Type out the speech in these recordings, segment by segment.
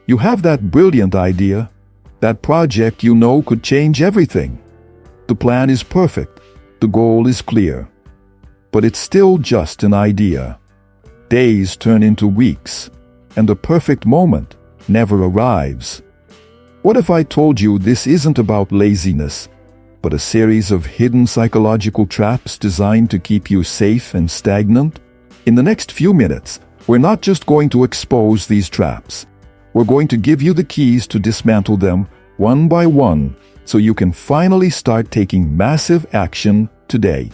You have that brilliant idea, that project you know could change everything. The plan is perfect, the goal is clear. But it's still just an idea. Days turn into weeks, and the perfect moment never arrives. What if I told you this isn't about laziness, but a series of hidden psychological traps designed to keep you safe and stagnant? In the next few minutes, we're not just going to expose these traps. We're going to give you the keys to dismantle them one by one so you can finally start taking massive action today.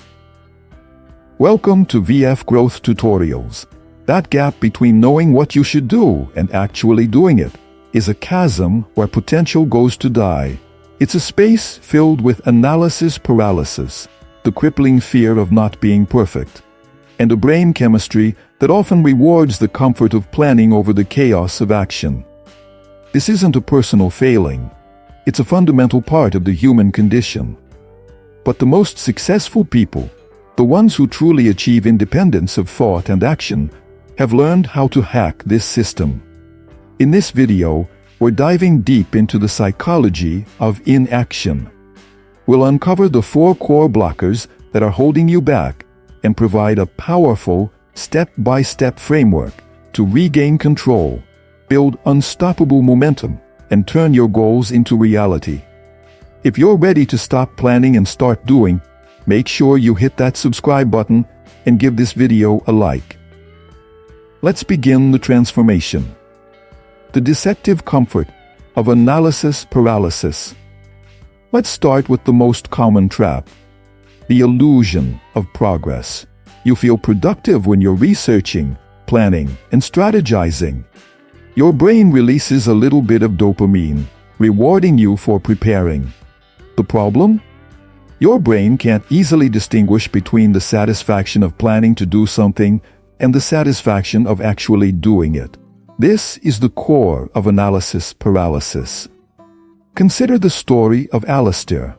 Welcome to VF Growth Tutorials. That gap between knowing what you should do and actually doing it is a chasm where potential goes to die. It's a space filled with analysis paralysis, the crippling fear of not being perfect, and a brain chemistry that often rewards the comfort of planning over the chaos of action. This isn't a personal failing. It's a fundamental part of the human condition. But the most successful people, the ones who truly achieve independence of thought and action, have learned how to hack this system. In this video, we're diving deep into the psychology of inaction. We'll uncover the 4 core blockers that are holding you back and provide a powerful, step-by-step framework to regain control, build unstoppable momentum, and turn your goals into reality. If you're ready to stop planning and start doing, make sure you hit that subscribe button and give this video a like. Let's begin the transformation. The deceptive comfort of analysis paralysis. Let's start with the most common trap, the illusion of progress. You feel productive when you're researching, planning, and strategizing. Your brain releases a little bit of dopamine, rewarding you for preparing. The problem? Your brain can't easily distinguish between the satisfaction of planning to do something and the satisfaction of actually doing it. This is the core of analysis paralysis. Consider the story of Alistair,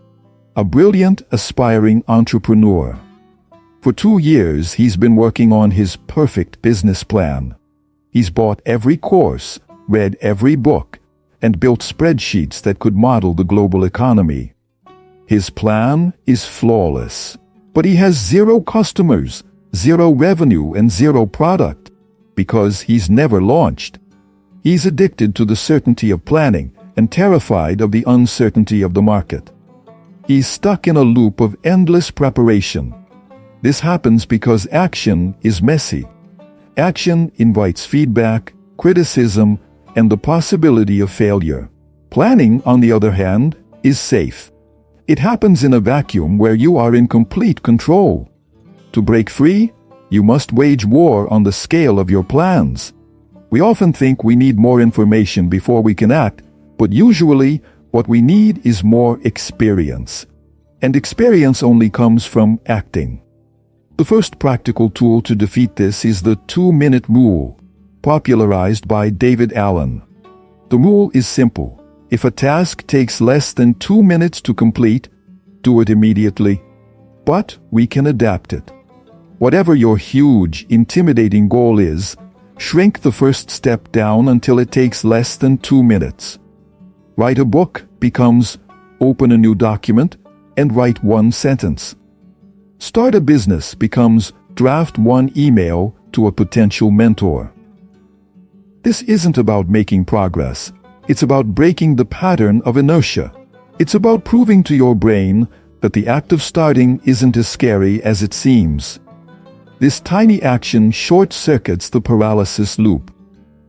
a brilliant, aspiring entrepreneur. For 2 years, he's been working on his perfect business plan. He's bought every course, read every book, and built spreadsheets that could model the global economy. His plan is flawless, but he has 0 customers, 0 revenue, and 0 product because he's never launched. He's addicted to the certainty of planning and terrified of the uncertainty of the market. He's stuck in a loop of endless preparation. This happens because action is messy. Action invites feedback, criticism, and the possibility of failure. Planning, on the other hand, is safe. It happens in a vacuum where you are in complete control. To break free, you must wage war on the scale of your plans. We often think we need more information before we can act, but usually what we need is more experience. And experience only comes from acting. The first practical tool to defeat this is the 2-minute rule, popularized by David Allen. The rule is simple. If a task takes less than 2 minutes to complete, do it immediately. But we can adapt it. Whatever your huge, intimidating goal is, shrink the first step down until it takes less than 2 minutes. Write a book becomes open a new document and write 1 sentence. Start a business becomes draft 1 email to a potential mentor. This isn't about making progress. It's about breaking the pattern of inertia. It's about proving to your brain that the act of starting isn't as scary as it seems. This tiny action short-circuits the paralysis loop.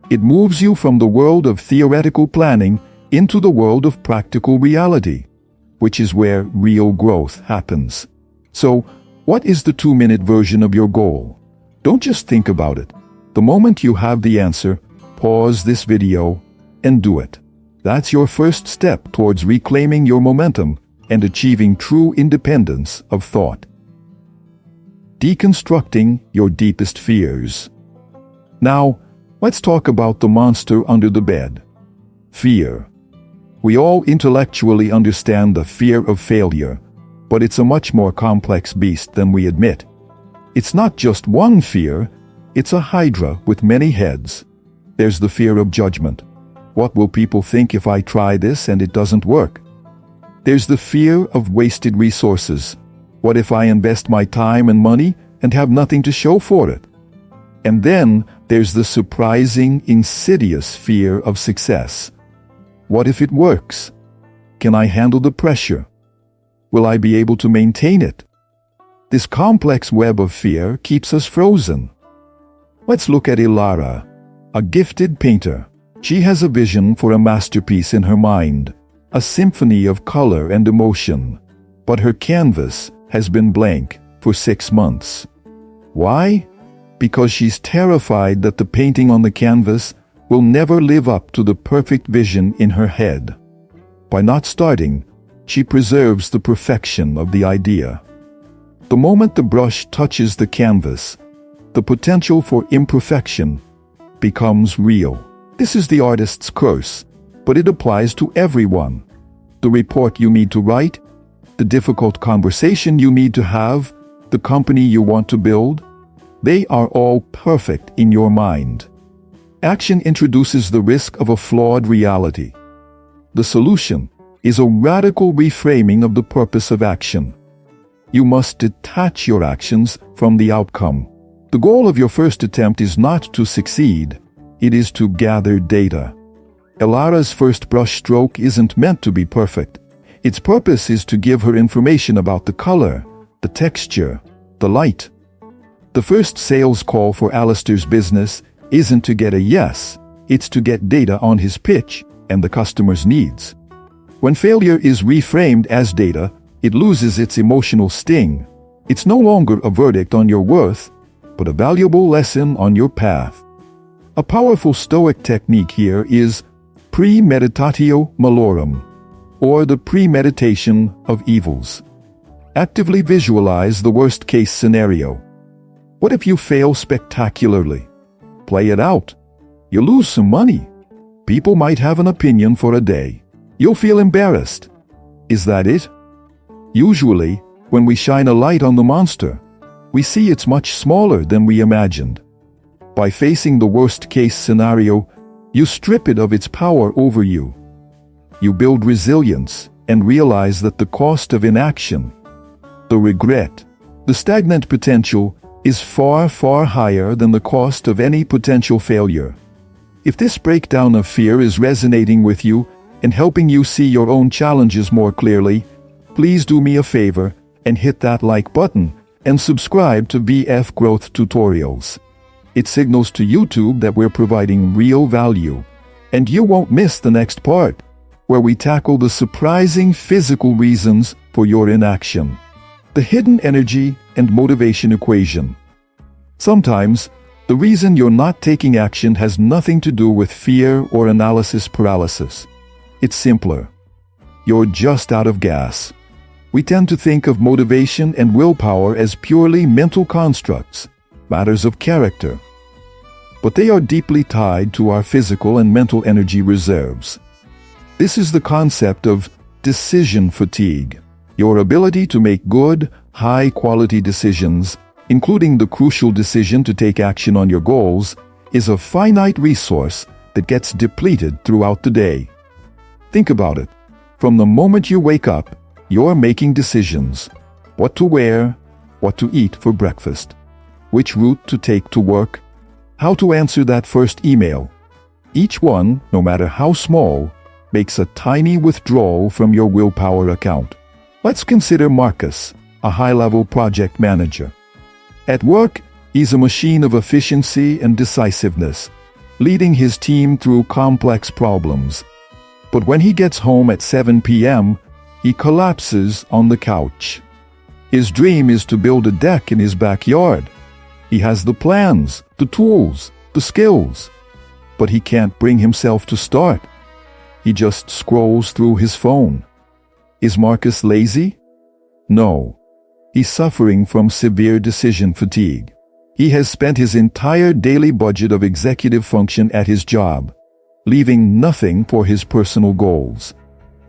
It moves you from the world of theoretical planning into the world of practical reality, which is where real growth happens. So, what is the 2-minute version of your goal? Don't just think about it. The moment you have the answer, pause this video and do it. That's your first step towards reclaiming your momentum and achieving true independence of thought. Deconstructing your deepest fears. Now, let's talk about the monster under the bed. Fear. We all intellectually understand the fear of failure, but it's a much more complex beast than we admit. It's not just one fear, it's a hydra with many heads. There's the fear of judgment. What will people think if I try this and it doesn't work? There's the fear of wasted resources. What if I invest my time and money and have nothing to show for it? And then there's the surprising, insidious fear of success. What if it works? Can I handle the pressure? Will I be able to maintain it? This complex web of fear keeps us frozen. Let's look at Ilara, a gifted painter. She has a vision for a masterpiece in her mind, a symphony of color and emotion. But her canvas has been blank for 6 months. Why? Because she's terrified that the painting on the canvas will never live up to the perfect vision in her head. By not starting, she preserves the perfection of the idea. The moment the brush touches the canvas, the potential for imperfection becomes real. This is the artist's curse, but it applies to everyone. The report you need to write, the difficult conversation you need to have, the company you want to build, they are all perfect in your mind. Action introduces the risk of a flawed reality. The solution is a radical reframing of the purpose of action. You must detach your actions from the outcome. The goal of your first attempt is not to succeed, it is to gather data. Ilara's first brush stroke isn't meant to be perfect. Its purpose is to give her information about the color, the texture, the light. The first sales call for Alistair's business isn't to get a yes, it's to get data on his pitch and the customer's needs. When failure is reframed as data, it loses its emotional sting. It's no longer a verdict on your worth, but a valuable lesson on your path. A powerful Stoic technique here is premeditatio malorum, or the premeditation of evils. Actively visualize the worst-case scenario. What if you fail spectacularly? Play it out. You lose some money. People might have an opinion for a day. You'll feel embarrassed. Is that it? Usually, when we shine a light on the monster, we see it's much smaller than we imagined. By facing the worst-case scenario, you strip it of its power over you. You build resilience and realize that the cost of inaction, the regret, the stagnant potential is far, far higher than the cost of any potential failure. If this breakdown of fear is resonating with you and helping you see your own challenges more clearly, please do me a favor and hit that like button and subscribe to VF Growth Tutorials. It signals to YouTube that we're providing real value, and you won't miss the next part, where we tackle the surprising physical reasons for your inaction. The hidden energy and motivation equation. Sometimes, the reason you're not taking action has nothing to do with fear or analysis paralysis. It's simpler. You're just out of gas. We tend to think of motivation and willpower as purely mental constructs, matters of character. But they are deeply tied to our physical and mental energy reserves. This is the concept of decision fatigue. Your ability to make good, high-quality decisions, including the crucial decision to take action on your goals, is a finite resource that gets depleted throughout the day. Think about it. From the moment you wake up, you're making decisions. What to wear, what to eat for breakfast, which route to take to work, how to answer that first email. Each one, no matter how small, makes a tiny withdrawal from your willpower account. Let's consider Marcus, a high-level project manager. At work, he's a machine of efficiency and decisiveness, leading his team through complex problems. But when he gets home at 7 p.m., he collapses on the couch. His dream is to build a deck in his backyard. He has the plans, the tools, the skills, but he can't bring himself to start. He just scrolls through his phone. Is Marcus lazy? No. He's suffering from severe decision fatigue. He has spent his entire daily budget of executive function at his job, leaving nothing for his personal goals.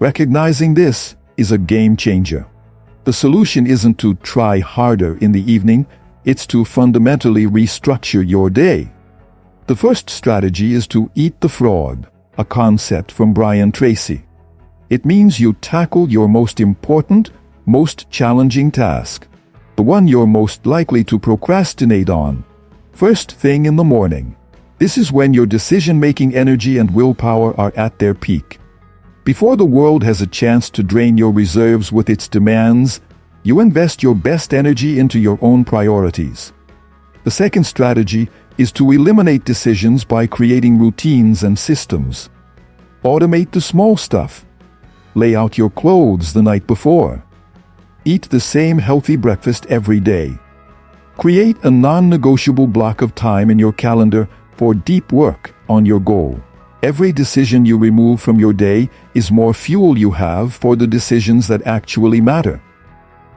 Recognizing this is a game changer. The solution isn't to try harder in the evening, it's to fundamentally restructure your day. The first strategy is to eat the frog. a concept from Brian Tracy. It means you tackle your most important, most challenging task, the one you're most likely to procrastinate on, first thing in the morning. This is when your decision-making energy and willpower are at their peak. Before the world has a chance to drain your reserves with its demands, you invest your best energy into your own priorities. The second strategy is to eliminate decisions by creating routines and systems. Automate the small stuff. Lay out your clothes the night before. Eat the same healthy breakfast every day. Create a non-negotiable block of time in your calendar for deep work on your goal. Every decision you remove from your day is more fuel you have for the decisions that actually matter.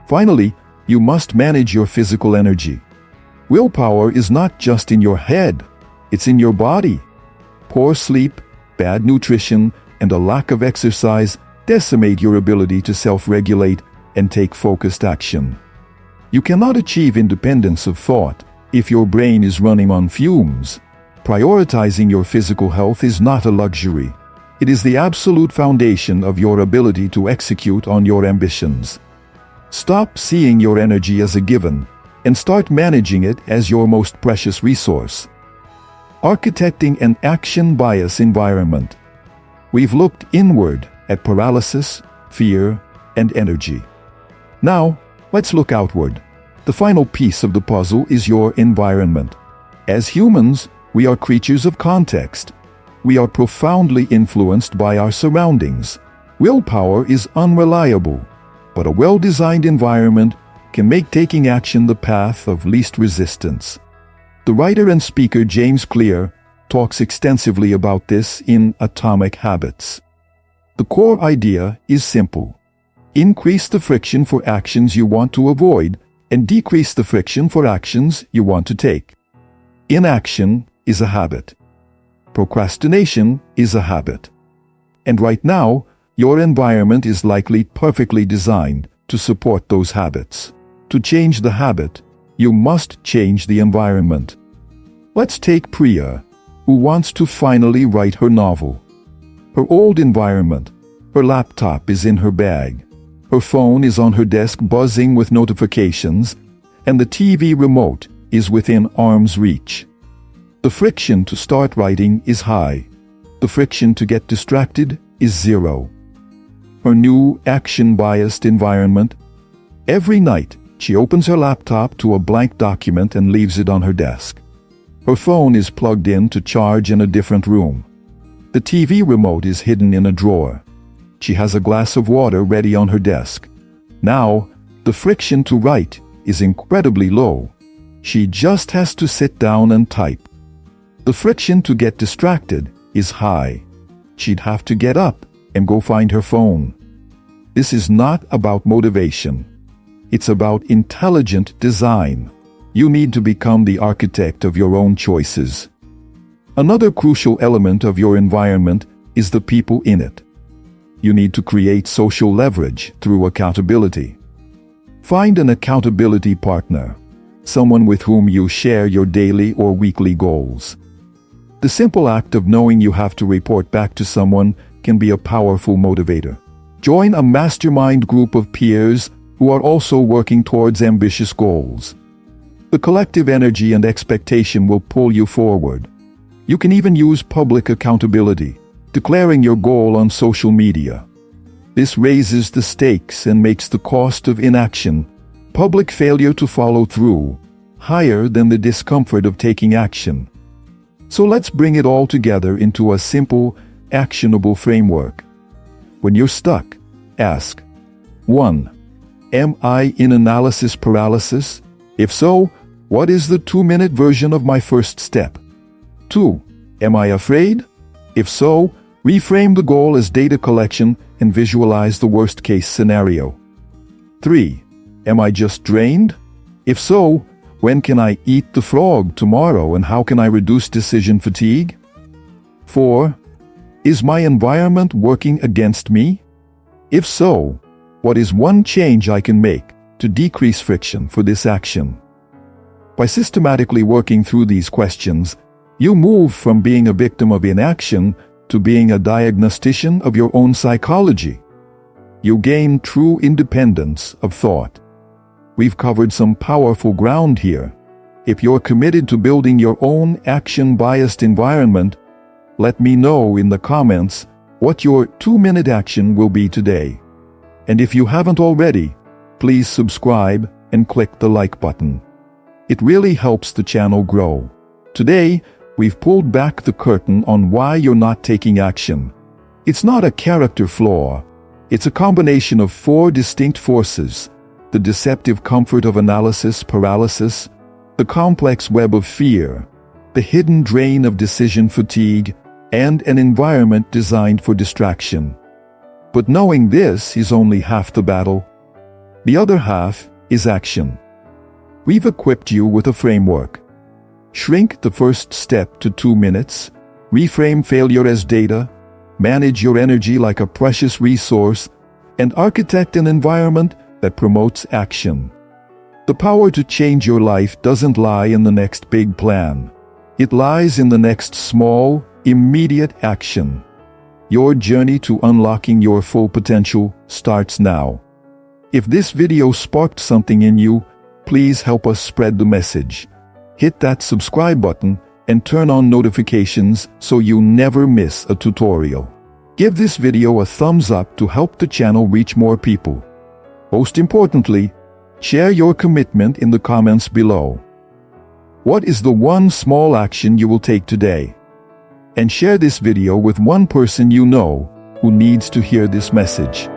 Finally, you must manage your physical energy. Willpower is not just in your head, it's in your body. Poor sleep, bad nutrition, and a lack of exercise decimate your ability to self-regulate and take focused action. You cannot achieve independence of thought if your brain is running on fumes. Prioritizing your physical health is not a luxury. It is the absolute foundation of your ability to execute on your ambitions. Stop seeing your energy as a given and start managing it as your most precious resource. Architecting an action-bias environment. We've looked inward at paralysis, fear, and energy. Now, let's look outward. The final piece of the puzzle is your environment. As humans, we are creatures of context. We are profoundly influenced by our surroundings. Willpower is unreliable, but a well-designed environment can make taking action the path of least resistance. The writer and speaker James Clear talks extensively about this in Atomic Habits. The core idea is simple. Increase the friction for actions you want to avoid and decrease the friction for actions you want to take. Inaction is a habit. Procrastination is a habit. And right now, your environment is likely perfectly designed to support those habits. To change the habit, you must change the environment. Let's take Priya, who wants to finally write her novel. Her old environment, her laptop is in her bag, her phone is on her desk buzzing with notifications, and the TV remote is within arm's reach. The friction to start writing is high. The friction to get distracted is zero. Her new action-biased environment. Every night, she opens her laptop to a blank document and leaves it on her desk. Her phone is plugged in to charge in a different room. The TV remote is hidden in a drawer. She has a glass of water ready on her desk. Now, the friction to write is incredibly low. She just has to sit down and type. The friction to get distracted is high. She'd have to get up and go find her phone. This is not about motivation. It's about intelligent design. You need to become the architect of your own choices. Another crucial element of your environment is the people in it. You need to create social leverage through accountability. Find an accountability partner, someone with whom you share your daily or weekly goals. The simple act of knowing you have to report back to someone can be a powerful motivator. Join a mastermind group of peers who are also working towards ambitious goals. The collective energy and expectation will pull you forward. You can even use public accountability, declaring your goal on social media. This raises the stakes and makes the cost of inaction, public failure to follow through, higher than the discomfort of taking action. So let's bring it all together into a simple, actionable framework. When you're stuck, ask, 1. Am I in analysis paralysis? If so, what is the 2-minute version of my first step? 2. Am I afraid? If so, reframe the goal as data collection and visualize the worst-case scenario. 3. Am I just drained? If so, when can I eat the frog tomorrow and how can I reduce decision fatigue? 4. Is my environment working against me? If so, what is one change I can make to decrease friction for this action? By systematically working through these questions, you move from being a victim of inaction to being a diagnostician of your own psychology. You gain true independence of thought. We've covered some powerful ground here. If you're committed to building your own action-biased environment, let me know in the comments what your 2-minute action will be today. And if you haven't already, please subscribe and click the like button. It really helps the channel grow. Today, we've pulled back the curtain on why you're not taking action. It's not a character flaw. It's a combination of 4 distinct forces: the deceptive comfort of analysis paralysis, the complex web of fear, the hidden drain of decision fatigue, and an environment designed for distraction. But knowing this is only half the battle. The other half is action. We've equipped you with a framework. Shrink the first step to 2 minutes, reframe failure as data, manage your energy like a precious resource, and architect an environment that promotes action. The power to change your life doesn't lie in the next big plan. It lies in the next small, immediate action. Your journey to unlocking your full potential starts now. If this video sparked something in you, please help us spread the message. Hit that subscribe button and turn on notifications so you never miss a tutorial. Give this video a thumbs up to help the channel reach more people. Most importantly, share your commitment in the comments below. What is the one small action you will take today? And share this video with one person you know who needs to hear this message.